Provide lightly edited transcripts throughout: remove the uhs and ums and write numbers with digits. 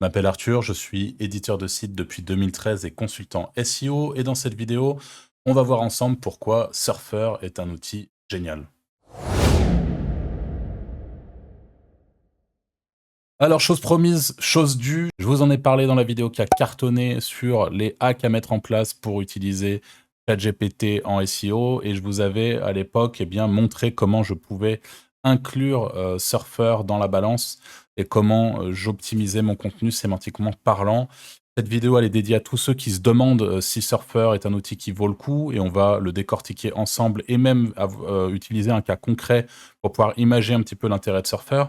Je m'appelle Arthur, je suis éditeur de site depuis 2013 et consultant SEO. Et dans cette vidéo, on va voir ensemble pourquoi Surfer est un outil génial. Alors, chose promise, chose due, je vous en ai parlé dans la vidéo qui a cartonné sur les hacks à mettre en place pour utiliser ChatGPT en SEO, et je vous avais à l'époque montré comment je pouvais inclure Surfer dans la balance et comment j'optimisais mon contenu sémantiquement parlant. Cette vidéo, elle est dédiée à tous ceux qui se demandent si Surfer est un outil qui vaut le coup, et on va le décortiquer ensemble et même utiliser un cas concret pour pouvoir imaginer un petit peu l'intérêt de Surfer.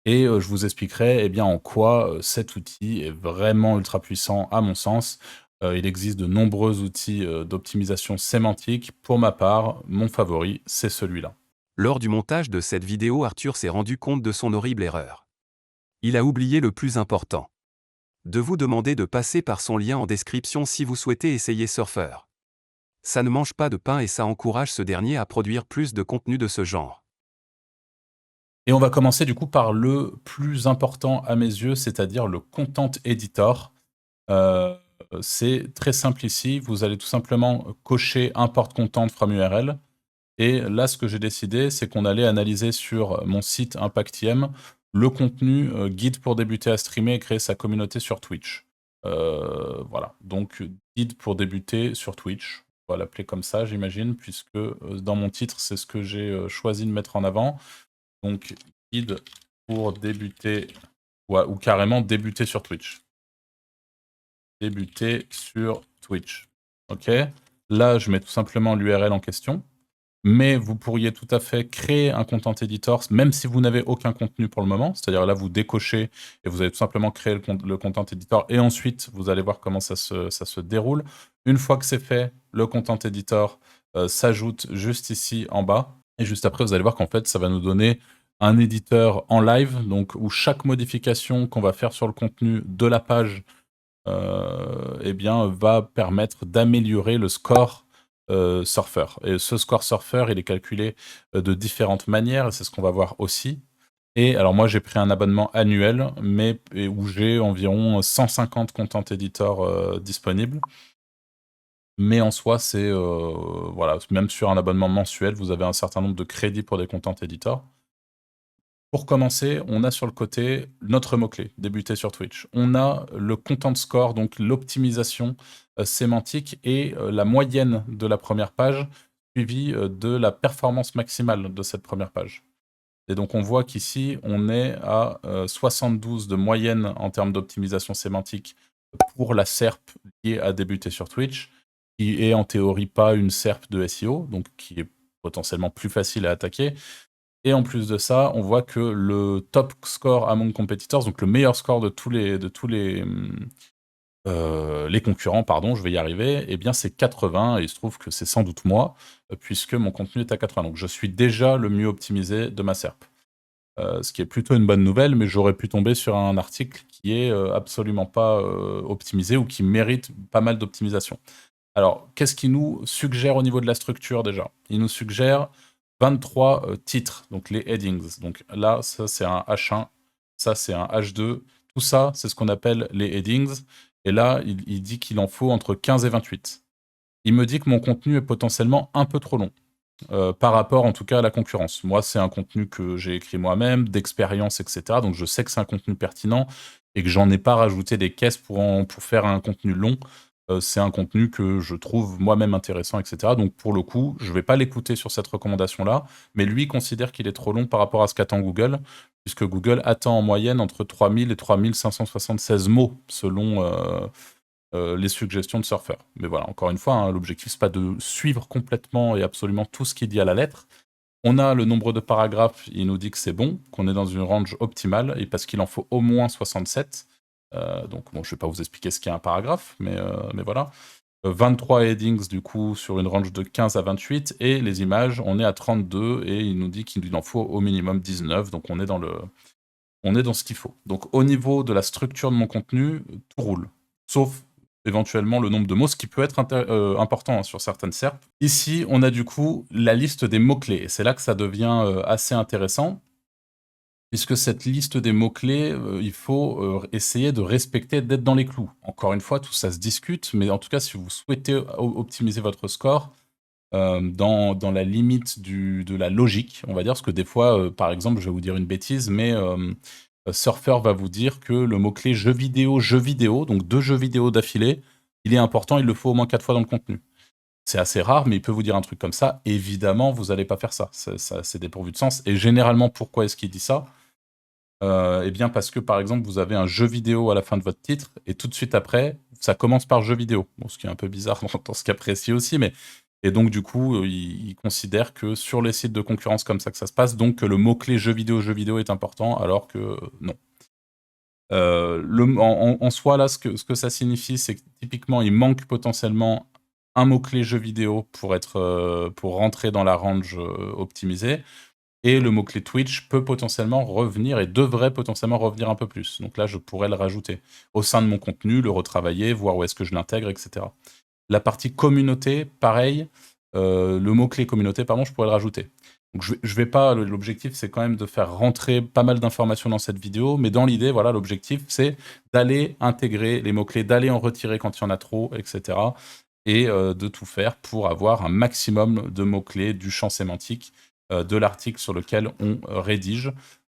Et je vous expliquerai en quoi cet outil est vraiment ultra puissant à mon sens. Il existe de nombreux outils d'optimisation sémantique. Pour ma part, mon favori, c'est celui-là. Lors du montage de cette vidéo, Arthur s'est rendu compte de son horrible erreur. Il a oublié le plus important. De vous demander de passer par son lien en description si vous souhaitez essayer Surfer. Ça ne mange pas de pain et ça encourage ce dernier à produire plus de contenu de ce genre. Et on va commencer du coup par le plus important à mes yeux, c'est-à-dire le Content Editor. Heu, c'est très simple ici, vous allez tout simplement cocher Import Content from URL. Et là, ce que j'ai décidé, c'est qu'on allait analyser sur mon site ImpactIM le contenu guide pour débuter à streamer et créer sa communauté sur Twitch. Voilà, donc guide pour débuter sur Twitch. On va l'appeler comme ça, j'imagine, puisque dans mon titre, c'est ce que j'ai choisi de mettre en avant. Donc guide pour débuter, ou carrément débuter sur Twitch. Débuter sur Twitch. Ok. Là, je mets tout simplement l'URL en question. Mais vous pourriez tout à fait créer un content editor, même si vous n'avez aucun contenu pour le moment. C'est-à-dire là, vous décochez et vous allez tout simplement créer le content editor. Et ensuite, vous allez voir comment ça se déroule. Une fois que c'est fait, le content editor s'ajoute juste ici en bas. Et juste après, vous allez voir qu'en fait, ça va nous donner un éditeur en live, donc où chaque modification qu'on va faire sur le contenu de la page va permettre d'améliorer le score Surfer. Et ce score Surfer, il est calculé de différentes manières, et c'est ce qu'on va voir aussi. Et alors moi, j'ai pris un abonnement annuel, où j'ai environ 150 content editors disponibles. Mais en soi, c'est voilà, même sur un abonnement mensuel, vous avez un certain nombre de crédits pour des content editors. Pour commencer, on a sur le côté notre mot-clé, débuter sur Twitch. On a le content score, donc l'optimisation sémantique et la moyenne de la première page, suivie de la performance maximale de cette première page. Et donc on voit qu'ici, on est à 72 de moyenne en termes d'optimisation sémantique pour la SERP liée à débuter sur Twitch, qui est en théorie pas une SERP de SEO, donc qui est potentiellement plus facile à attaquer. Et en plus de ça, on voit que le top score among competitors, donc le meilleur score de tous les concurrents, pardon, je vais y arriver, c'est 80, et il se trouve que c'est sans doute moi, puisque mon contenu est à 80. Donc je suis déjà le mieux optimisé de ma SERP. Ce qui est plutôt une bonne nouvelle, mais j'aurais pu tomber sur un article qui est absolument pas optimisé ou qui mérite pas mal d'optimisation. Alors, qu'est-ce qu'il nous suggère au niveau de la structure déjà? Il nous suggère 23 titres, donc les headings. Donc là, ça c'est un H1, ça c'est un H2. Tout ça, c'est ce qu'on appelle les headings. Et là, il dit qu'il en faut entre 15 et 28. Il me dit que mon contenu est potentiellement un peu trop long. Par rapport en tout cas à la concurrence. Moi, c'est un contenu que j'ai écrit moi-même, d'expérience, etc. Donc je sais que c'est un contenu pertinent et que j'en ai pas rajouté des caisses pour faire un contenu long. C'est un contenu que je trouve moi-même intéressant, etc. Donc pour le coup, je vais pas l'écouter sur cette recommandation-là, mais lui considère qu'il est trop long par rapport à ce qu'attend Google, puisque Google attend en moyenne entre 3000 et 3576 mots selon les suggestions de Surfer. Mais voilà, encore une fois, hein, l'objectif, c'est pas de suivre complètement et absolument tout ce qu'il dit à la lettre. On a le nombre de paragraphes, il nous dit que c'est bon, qu'on est dans une range optimale, et parce qu'il en faut au moins 67. Donc bon, je vais pas vous expliquer ce qu'est un paragraphe, mais voilà. 23 headings du coup sur une range de 15 à 28, et les images, on est à 32, et il nous dit qu'il en faut au minimum 19, donc on est dans ce qu'il faut. Donc au niveau de la structure de mon contenu, tout roule. Sauf éventuellement le nombre de mots, ce qui peut être important hein, sur certaines SERP. Ici, on a du coup la liste des mots-clés, et c'est là que ça devient assez intéressant. puisque cette liste des mots-clés, il faut essayer de respecter, d'être dans les clous. Encore une fois, tout ça se discute, mais en tout cas, si vous souhaitez optimiser votre score, dans la limite de la logique, on va dire, parce que des fois, par exemple, je vais vous dire une bêtise, mais Surfer va vous dire que le mot-clé jeu vidéo, donc 2 jeux vidéo d'affilée, il est important, il le faut au moins 4 fois dans le contenu. C'est assez rare, mais il peut vous dire un truc comme ça. Évidemment, vous n'allez pas faire ça. C'est dépourvu de sens. Et généralement, pourquoi est-ce qu'il dit ça? Eh bien, parce que, par exemple, vous avez un jeu vidéo à la fin de votre titre, et tout de suite après, ça commence par jeu vidéo. Bon, ce qui est un peu bizarre dans ce cas précis aussi, mais et donc du coup, il considère que sur les sites de concurrence comme ça que ça se passe, donc que le mot-clé jeu vidéo est important, alors que non. En soi, là, ce que ça signifie, c'est que typiquement, il manque potentiellement un mot-clé jeu vidéo pour rentrer dans la range optimisée. Et le mot-clé Twitch peut potentiellement revenir et devrait potentiellement revenir un peu plus. Donc là, je pourrais le rajouter au sein de mon contenu, le retravailler, voir où est-ce que je l'intègre, etc. La partie communauté, pareil, le mot-clé communauté, pardon, je pourrais le rajouter. Donc je vais pas, l'objectif c'est quand même de faire rentrer pas mal d'informations dans cette vidéo, mais dans l'idée, voilà, l'objectif c'est d'aller intégrer les mots-clés, d'aller en retirer quand il y en a trop, etc. Et de tout faire pour avoir un maximum de mots-clés du champ sémantique de l'article sur lequel on rédige.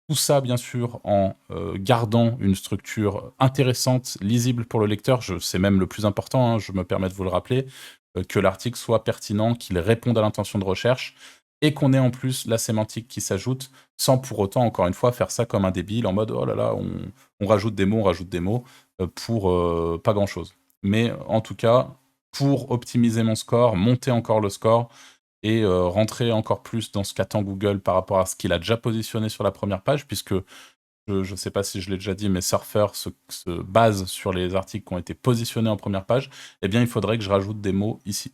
Tout ça, bien sûr, en gardant une structure intéressante, lisible pour le lecteur. C'est même le plus important, hein, je me permets de vous le rappeler, que l'article soit pertinent, qu'il réponde à l'intention de recherche, et qu'on ait en plus la sémantique qui s'ajoute, sans pour autant, encore une fois, faire ça comme un débile, en mode « oh là là, on rajoute des mots, pour pas grand-chose ». Mais en tout cas, pour optimiser mon score, monter encore le score, et rentrer encore plus dans ce qu'attend Google par rapport à ce qu'il a déjà positionné sur la première page, puisque je ne sais pas si je l'ai déjà dit, mais Surfer se base sur les articles qui ont été positionnés en première page, eh bien il faudrait que je rajoute des mots ici.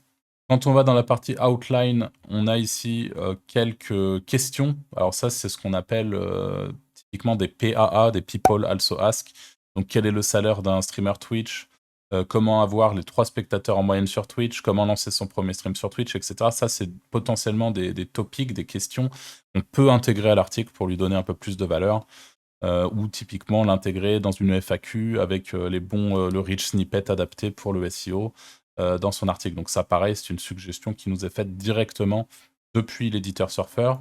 Quand on va dans la partie outline, on a ici quelques questions. Alors ça, c'est ce qu'on appelle typiquement des PAA, des People Also Ask. Donc quel est le salaire d'un streamer Twitch? Comment avoir les 3 spectateurs en moyenne sur Twitch, comment lancer son premier stream sur Twitch, etc. Ça, c'est potentiellement des topics, des questions qu'on peut intégrer à l'article pour lui donner un peu plus de valeur, ou typiquement l'intégrer dans une FAQ avec le rich snippet adapté pour le SEO dans son article. Donc ça, pareil, c'est une suggestion qui nous est faite directement depuis l'éditeur Surfer.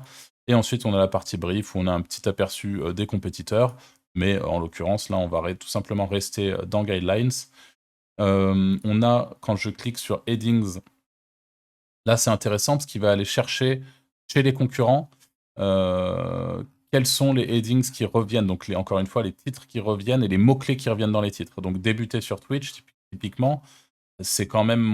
Et ensuite, on a la partie brief où on a un petit aperçu des compétiteurs, mais en l'occurrence, là, on va tout simplement rester dans Guidelines. On a, quand je clique sur Headings, là c'est intéressant parce qu'il va aller chercher chez les concurrents quels sont les headings qui reviennent, donc encore une fois les titres qui reviennent et les mots-clés qui reviennent dans les titres. Donc débuter sur Twitch, typiquement, c'est quand même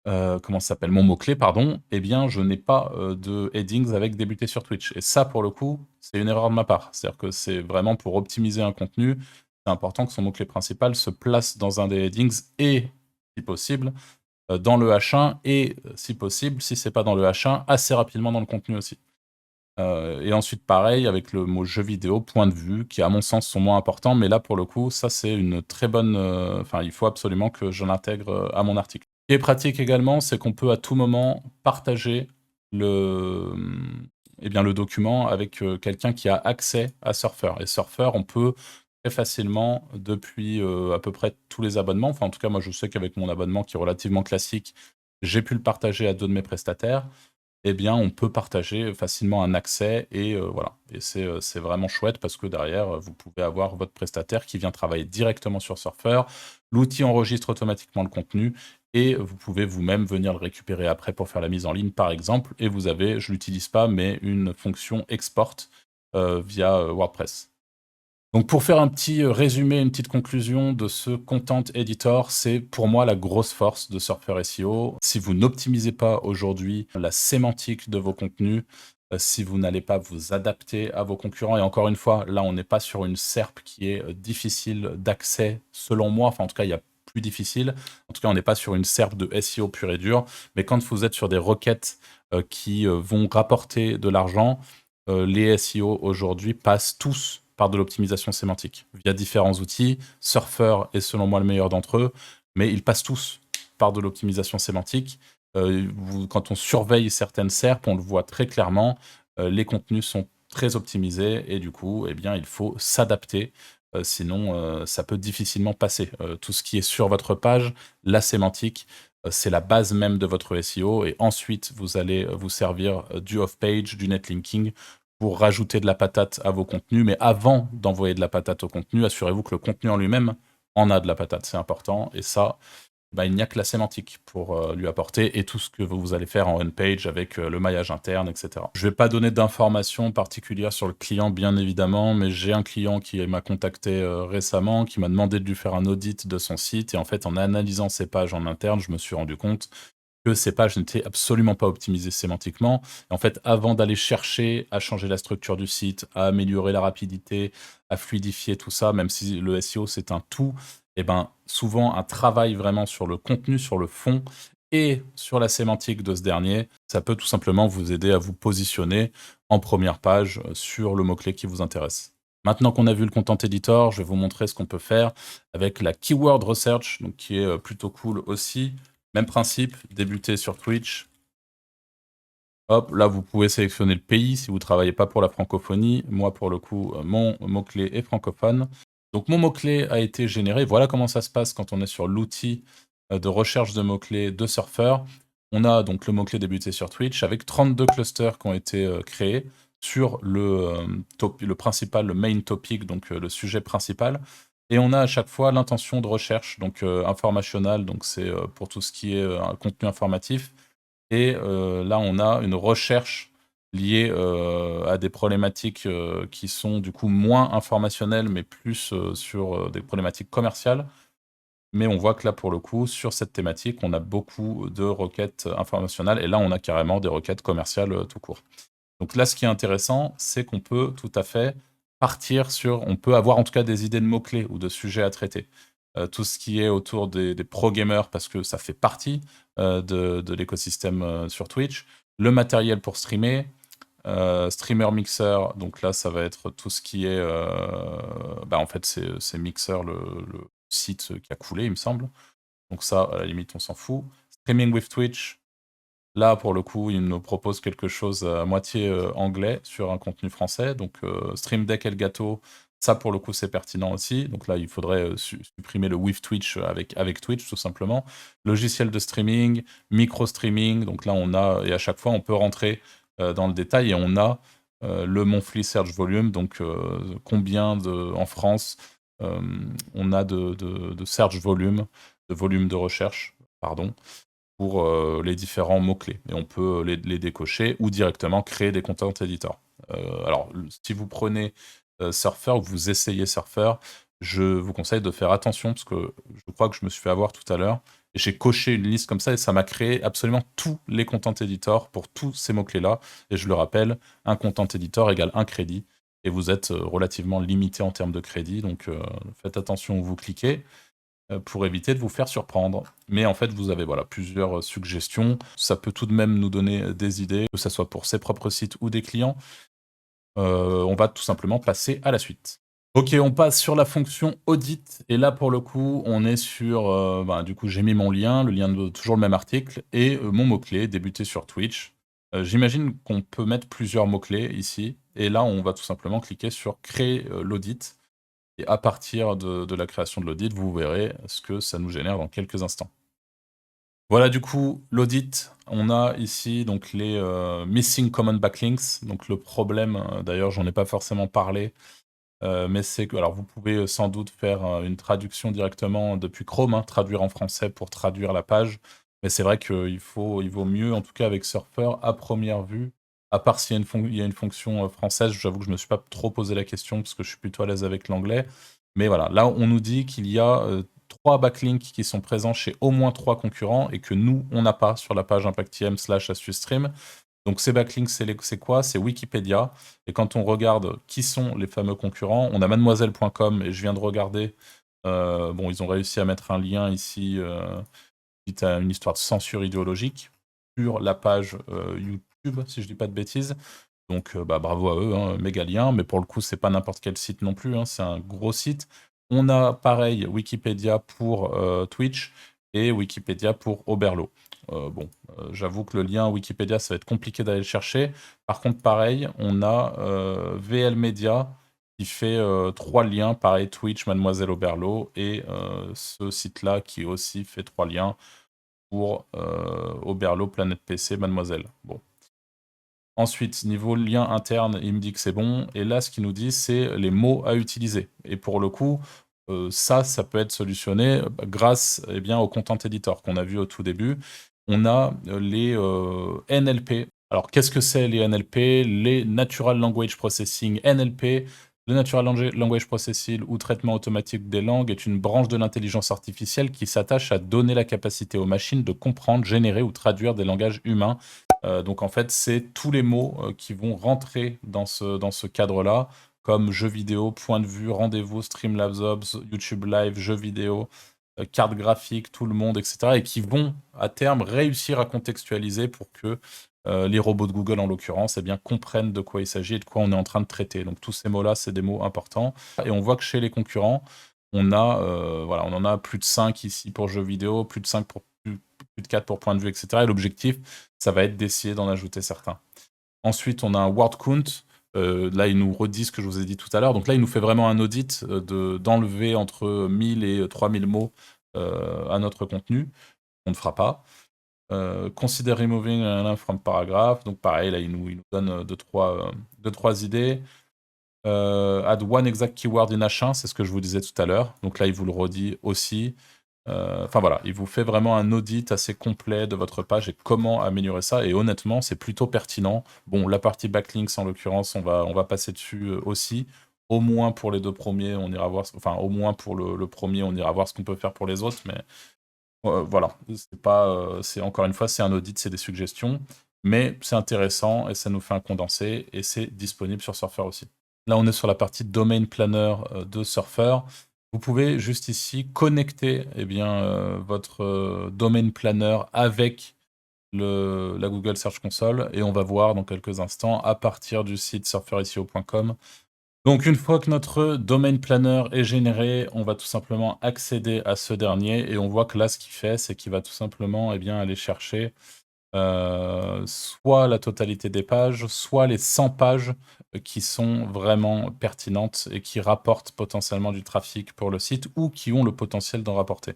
comment ça s'appelle, mon mot-clé, pardon, eh bien je n'ai pas de headings avec débuter sur Twitch. Et ça, pour le coup, c'est une erreur de ma part. C'est-à-dire que c'est vraiment pour optimiser un contenu, c'est important que son mot-clé principal se place dans un des headings et, si possible, dans le H1 et, si possible, si c'est pas dans le H1, assez rapidement dans le contenu aussi. Et ensuite, pareil, avec le mot jeu vidéo, point de vue, qui à mon sens sont moins importants, mais là, pour le coup, ça c'est une très bonne... Enfin, il faut absolument que je l'intègre à mon article. Ce qui est pratique également, c'est qu'on peut à tout moment partager le document avec quelqu'un qui a accès à Surfer. Et Surfer, on peut très facilement, depuis à peu près tous les abonnements, enfin en tout cas moi je sais qu'avec mon abonnement qui est relativement classique, j'ai pu le partager à 2 de mes prestataires, eh bien on peut partager facilement un accès et voilà. Et c'est vraiment chouette parce que derrière, vous pouvez avoir votre prestataire qui vient travailler directement sur Surfer, l'outil enregistre automatiquement le contenu et vous pouvez vous-même venir le récupérer après pour faire la mise en ligne, par exemple. Et vous avez, je ne l'utilise pas, mais une fonction export via WordPress. Donc pour faire un petit résumé, une petite conclusion de ce Content Editor, c'est pour moi la grosse force de Surfer SEO. Si vous n'optimisez pas aujourd'hui la sémantique de vos contenus, si vous n'allez pas vous adapter à vos concurrents, et encore une fois, là on n'est pas sur une SERP qui est difficile d'accès selon moi, enfin en tout cas il y a plus difficile, en tout cas on n'est pas sur une SERP de SEO pure et dure, mais quand vous êtes sur des requêtes qui vont rapporter de l'argent, les SEO aujourd'hui passent tous par de l'optimisation sémantique, via différents outils. Surfer est selon moi le meilleur d'entre eux, mais ils passent tous par de l'optimisation sémantique. Quand on surveille certaines SERP, on le voit très clairement, les contenus sont très optimisés et du coup, eh bien, il faut s'adapter. Sinon, ça peut difficilement passer. Tout ce qui est sur votre page, la sémantique, c'est la base même de votre SEO et ensuite, vous allez vous servir du off-page, du netlinking pour rajouter de la patate à vos contenus. Mais avant d'envoyer de la patate au contenu, assurez-vous que le contenu en lui-même en a de la patate. C'est important. Et ça, bah, il n'y a que la sémantique pour lui apporter et tout ce que vous allez faire en on-page avec le maillage interne, etc. Je ne vais pas donner d'informations particulières sur le client, bien évidemment, mais j'ai un client qui m'a contacté récemment, qui m'a demandé de lui faire un audit de son site. Et en fait, en analysant ses pages en interne, je me suis rendu compte que ces pages n'étaient absolument pas optimisées sémantiquement. Et en fait, avant d'aller chercher à changer la structure du site, à améliorer la rapidité, à fluidifier tout ça, même si le SEO c'est un tout, et ben souvent un travail vraiment sur le contenu, sur le fond et sur la sémantique de ce dernier, ça peut tout simplement vous aider à vous positionner en première page sur le mot-clé qui vous intéresse. Maintenant qu'on a vu le content editor, je vais vous montrer ce qu'on peut faire avec la keyword research, donc qui est plutôt cool aussi. Même principe, débuter sur Twitch. Hop, là, vous pouvez sélectionner le pays si vous ne travaillez pas pour la francophonie. Moi, pour le coup, mon mot-clé est francophone. Donc, mon mot-clé a été généré. Voilà comment ça se passe quand on est sur l'outil de recherche de mots-clés de Surfer. On a donc le mot-clé débuter sur Twitch avec 32 clusters qui ont été créés sur le principal, le main topic, donc le sujet principal. Et on a à chaque fois l'intention de recherche, donc informationnel, donc c'est pour tout ce qui est un contenu informatif. Et là, on a une recherche liée à des problématiques qui sont du coup moins informationnelles, mais plus sur des problématiques commerciales. Mais on voit que là, pour le coup, sur cette thématique, on a beaucoup de requêtes informationnelles. Et là, on a carrément des requêtes commerciales tout court. Donc là, ce qui est intéressant, c'est qu'on peut tout à fait partir sur, on peut avoir en tout cas des idées de mots-clés ou de sujets à traiter. Tout ce qui est autour des pro-gamers, parce que ça fait partie de l'écosystème sur Twitch. Le matériel pour streamer, streamer Mixer, donc là, ça va être tout ce qui est... en fait, c'est Mixer, le site qui a coulé, il me semble. Donc ça, à la limite, on s'en fout. Streaming with Twitch, là, pour le coup, il nous propose quelque chose à moitié anglais sur un contenu français. Donc, Stream Deck Elgato, ça, pour le coup, c'est pertinent aussi. Donc là, il faudrait supprimer le with Twitch avec Twitch, tout simplement. Logiciel de streaming, micro-streaming. Donc là, on a, et à chaque fois, on peut rentrer dans le détail et on a le monthly search volume. Donc, combien en France on a de search volume, de volume de recherche, pardon, pour les différents mots-clés. Et on peut les décocher ou directement créer des content editors. Alors, si vous prenez Surfer, vous essayez Surfer, je vous conseille de faire attention parce que je crois que je me suis fait avoir tout à l'heure. Et j'ai coché une liste comme ça et ça m'a créé absolument tous les content editors pour tous ces mots-clés-là. Et je le rappelle, un content editor égale un crédit. Et vous êtes relativement limité en termes de crédit. Donc faites attention où vous cliquez pour éviter de vous faire surprendre. Mais en fait, vous avez voilà, plusieurs suggestions. Ça peut tout de même nous donner des idées, que ce soit pour ses propres sites ou des clients. On va tout simplement passer à la suite. Ok, on passe sur la fonction audit. Et là, pour le coup, on est sur... du coup, j'ai mis mon lien, le lien de toujours le même article, et mon mot-clé, débuter sur Twitch. J'imagine qu'on peut mettre plusieurs mots-clés ici. Et là, on va tout simplement cliquer sur créer l'audit. Et à partir de la création de l'audit, vous verrez ce que ça nous génère dans quelques instants. Voilà du coup l'audit. On a ici donc les missing common backlinks. Donc le problème, d'ailleurs j'en ai pas forcément parlé, mais c'est que alors vous pouvez sans doute faire une traduction directement depuis Chrome, traduire en français pour traduire la page. Mais c'est vrai qu'il vaut mieux, en tout cas avec Surfer, à première vue, à part s'il y a une fonction française, j'avoue que je me suis pas trop posé la question parce que je suis plutôt à l'aise avec l'anglais. Mais voilà, là on nous dit qu'il y a 3 backlinks qui sont présents chez au moins 3 concurrents et que nous, on n'a pas sur la page ImpactIM/AstuceStream. Donc ces backlinks, c'est quoi? C'est Wikipédia. Et quand on regarde qui sont les fameux concurrents, on a mademoiselle.com et je viens de regarder. Ils ont réussi à mettre un lien ici qui a une histoire de censure idéologique sur la page YouTube, si je dis pas de bêtises. Donc bravo à eux, méga lien. Mais pour le coup, c'est pas n'importe quel site non plus. C'est un gros site. On a pareil Wikipédia pour Twitch et Wikipédia pour Oberlo. J'avoue que le lien Wikipédia, ça va être compliqué d'aller le chercher. Par contre, pareil, on a VL Media qui fait 3 liens, pareil, Twitch, Mademoiselle Oberlo, et ce site-là qui aussi fait 3 liens pour Oberlo, Planète PC, Mademoiselle. Bon. Ensuite, niveau lien interne, il me dit que c'est bon. Et là, ce qu'il nous dit, c'est les mots à utiliser. Et pour le coup, ça peut être solutionné grâce bien, au Content Editor qu'on a vu au tout début. On a les NLP. Alors, qu'est-ce que c'est les NLP? Les Natural Language Processing. NLP, le Natural Language Processing ou traitement automatique des langues est une branche de l'intelligence artificielle qui s'attache à donner la capacité aux machines de comprendre, générer ou traduire des langages humains. Donc en fait, c'est tous les mots qui vont rentrer dans ce cadre-là, comme jeux vidéo, point de vue, rendez-vous, Streamlabs Ops, YouTube Live, jeux vidéo, carte graphique, tout le monde, etc. Et qui vont, à terme, réussir à contextualiser pour que les robots de Google, en l'occurrence, eh bien, comprennent de quoi il s'agit et de quoi on est en train de traiter. Donc tous ces mots-là, c'est des mots importants. Et on voit que chez les concurrents, on en a plus de 5 ici pour jeux vidéo, plus de 5 pour plus de 4 pour point de vue, etc. Et l'objectif, ça va être d'essayer d'en ajouter certains. Ensuite, on a un word count. Là, il nous redit ce que je vous ai dit tout à l'heure. Donc là, il nous fait vraiment un audit d'enlever entre 1000 et 3000 mots à notre contenu. On ne fera pas. Consider removing a line from paragraph. Donc pareil, là, il nous donne deux, trois idées. Add one exact keyword in H1, c'est ce que je vous disais tout à l'heure. Donc là, il vous le redit aussi. Enfin voilà, il vous fait vraiment un audit assez complet de votre page et comment améliorer ça. Et honnêtement, c'est plutôt pertinent. Bon, la partie backlinks, en l'occurrence, on va passer dessus aussi. Au moins pour les 2 premiers, on ira voir. Enfin, au moins pour le premier, on ira voir ce qu'on peut faire pour les autres. Mais voilà, c'est encore une fois, c'est un audit, c'est des suggestions. Mais c'est intéressant et ça nous fait un condensé et c'est disponible sur Surfer aussi. Là, on est sur la partie Domain Planner de Surfer. Vous pouvez juste ici connecter votre Domain Planner avec la Google Search Console et on va voir dans quelques instants à partir du site surferisio.com. Donc une fois que notre Domain Planner est généré, on va tout simplement accéder à ce dernier et on voit que là, ce qu'il fait, c'est qu'il va tout simplement aller chercher soit la totalité des pages, soit les 100 pages qui sont vraiment pertinentes et qui rapportent potentiellement du trafic pour le site ou qui ont le potentiel d'en rapporter.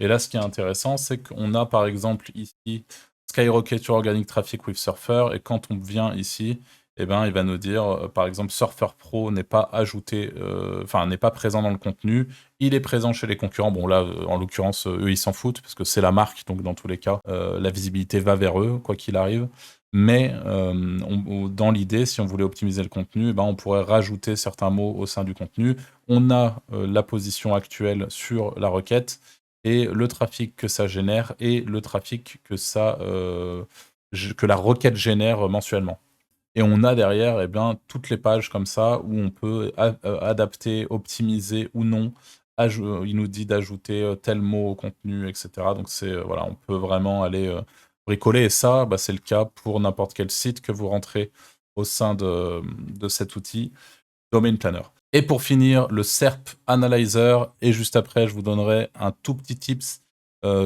Et là, ce qui est intéressant, c'est qu'on a par exemple ici Skyrocket Your Organic Traffic with Surfer, et quand on vient ici, il va nous dire, par exemple, Surfer Pro n'est pas ajouté, n'est pas présent dans le contenu, il est présent chez les concurrents. Bon là, en l'occurrence, eux, ils s'en foutent, parce que c'est la marque, donc dans tous les cas, la visibilité va vers eux, quoi qu'il arrive. Mais dans l'idée, si on voulait optimiser le contenu, on pourrait rajouter certains mots au sein du contenu. On a la position actuelle sur la requête, et le trafic que ça génère, et le trafic que la requête génère mensuellement. Et on a derrière toutes les pages comme ça où on peut adapter, optimiser ou non. Il nous dit d'ajouter tel mot au contenu, etc. Donc on peut vraiment aller bricoler. Et ça, c'est le cas pour n'importe quel site que vous rentrez au sein de cet outil Domain Planner. Et pour finir, le SERP Analyzer. Et juste après, je vous donnerai un tout petit tips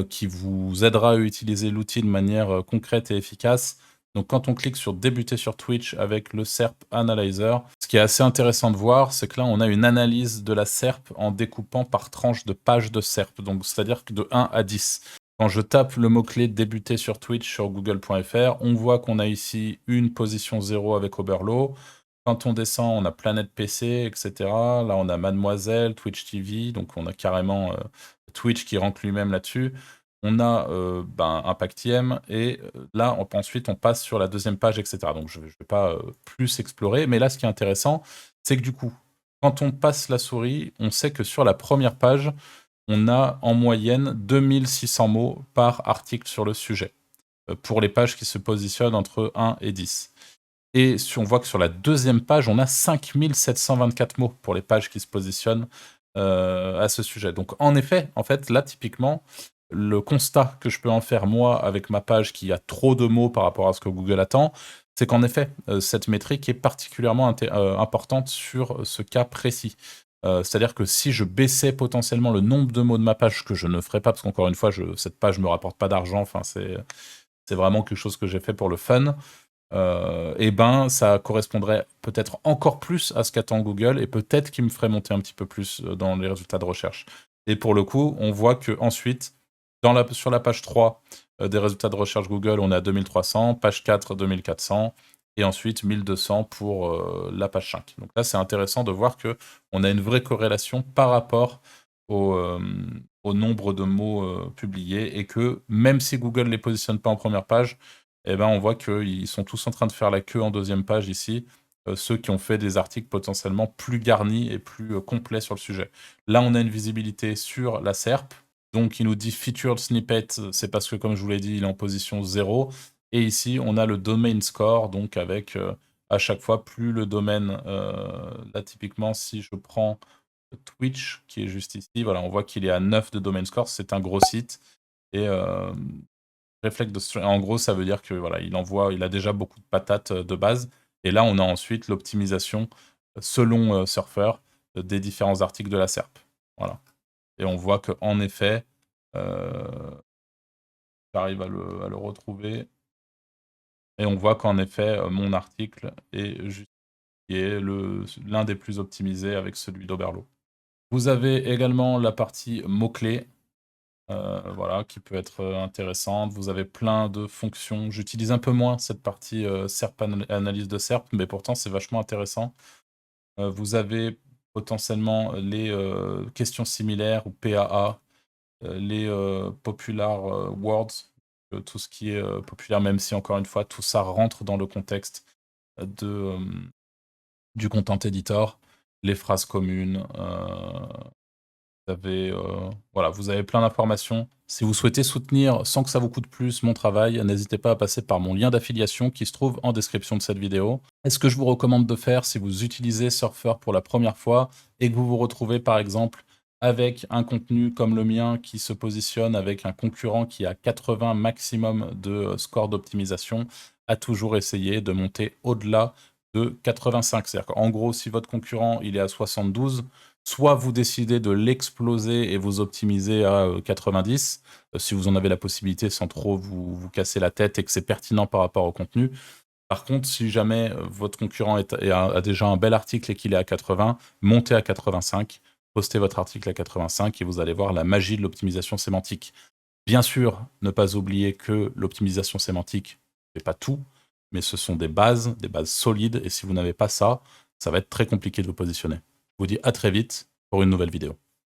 qui vous aidera à utiliser l'outil de manière concrète et efficace. Donc quand on clique sur débuter sur Twitch avec le SERP Analyzer, ce qui est assez intéressant de voir, c'est que là on a une analyse de la SERP en découpant par tranche de pages de SERP, donc c'est-à-dire que de 1 à 10. Quand je tape le mot-clé débuter sur Twitch sur google.fr, on voit qu'on a ici une position 0 avec Oberlo. Quand on descend, on a Planète PC, etc. Là on a Mademoiselle, Twitch TV, donc on a carrément Twitch qui rentre lui-même là-dessus. On a Impactiem, et là, ensuite, on passe sur la deuxième page, etc. Donc, je ne vais pas plus explorer, mais là, ce qui est intéressant, c'est que du coup, quand on passe la souris, on sait que sur la première page, on a en moyenne 2600 mots par article sur le sujet, pour les pages qui se positionnent entre 1 et 10. Et si on voit que sur la deuxième page, on a 5724 mots pour les pages qui se positionnent à ce sujet. Donc, en effet, là, typiquement, le constat que je peux en faire, moi, avec ma page qui a trop de mots par rapport à ce que Google attend, c'est qu'en effet, cette métrique est particulièrement importante sur ce cas précis. C'est-à-dire que si je baissais potentiellement le nombre de mots de ma page, ce que je ne ferai pas, parce qu'encore une fois, cette page me rapporte pas d'argent, enfin, c'est vraiment quelque chose que j'ai fait pour le fun, et ben ça correspondrait peut-être encore plus à ce qu'attend Google, et peut-être qu'il me ferait monter un petit peu plus dans les résultats de recherche. Et pour le coup, on voit que ensuite, sur la page 3 des résultats de recherche Google, on est à 2300, page 4, 2400, et ensuite 1200 pour la page 5. Donc là, c'est intéressant de voir qu'on a une vraie corrélation par rapport au nombre de mots publiés, et que même si Google ne les positionne pas en première page, eh ben, on voit qu'ils sont tous en train de faire la queue en deuxième page ici, ceux qui ont fait des articles potentiellement plus garnis et plus complets sur le sujet. Là, on a une visibilité sur la SERP, donc il nous dit Featured Snippet, c'est parce que, comme je vous l'ai dit, il est en position 0. Et ici, on a le Domain Score, donc avec à chaque fois plus le domaine. Là, typiquement, si je prends Twitch, qui est juste ici, voilà, on voit qu'il est à 9 de Domain Score, c'est un gros site. Et en gros, ça veut dire que voilà, il a déjà beaucoup de patates de base. Et là, on a ensuite l'optimisation selon Surfer des différents articles de la SERP. Voilà. Et on voit qu'en effet, j'arrive à le retrouver. Et on voit qu'en effet, mon article est l'un des plus optimisés avec celui d'Oberlo. Vous avez également la partie mots-clés, voilà, qui peut être intéressante. Vous avez plein de fonctions. J'utilise un peu moins cette partie SERP, analyse de SERP, mais pourtant c'est vachement intéressant. Vous avez potentiellement les questions similaires ou PAA, les popular words, tout ce qui est populaire, même si encore une fois tout ça rentre dans le contexte du content editor, les phrases communes. Vous avez plein d'informations. Si vous souhaitez soutenir sans que ça vous coûte plus mon travail, n'hésitez pas à passer par mon lien d'affiliation qui se trouve en description de cette vidéo. Et ce que je vous recommande de faire si vous utilisez Surfer pour la première fois et que vous vous retrouvez par exemple avec un contenu comme le mien qui se positionne avec un concurrent qui a 80 maximum de score d'optimisation, à toujours essayer de monter au-delà de 85. C'est-à-dire qu'en gros, si votre concurrent il est à 72, soit vous décidez de l'exploser et vous optimiser à 90, si vous en avez la possibilité sans trop vous casser la tête et que c'est pertinent par rapport au contenu. Par contre, si jamais votre concurrent a déjà un bel article et qu'il est à 80, montez à 85, postez votre article à 85 et vous allez voir la magie de l'optimisation sémantique. Bien sûr, ne pas oublier que l'optimisation sémantique ne fait pas tout, mais ce sont des bases solides, et si vous n'avez pas ça, ça va être très compliqué de vous positionner. Je vous dis à très vite pour une nouvelle vidéo.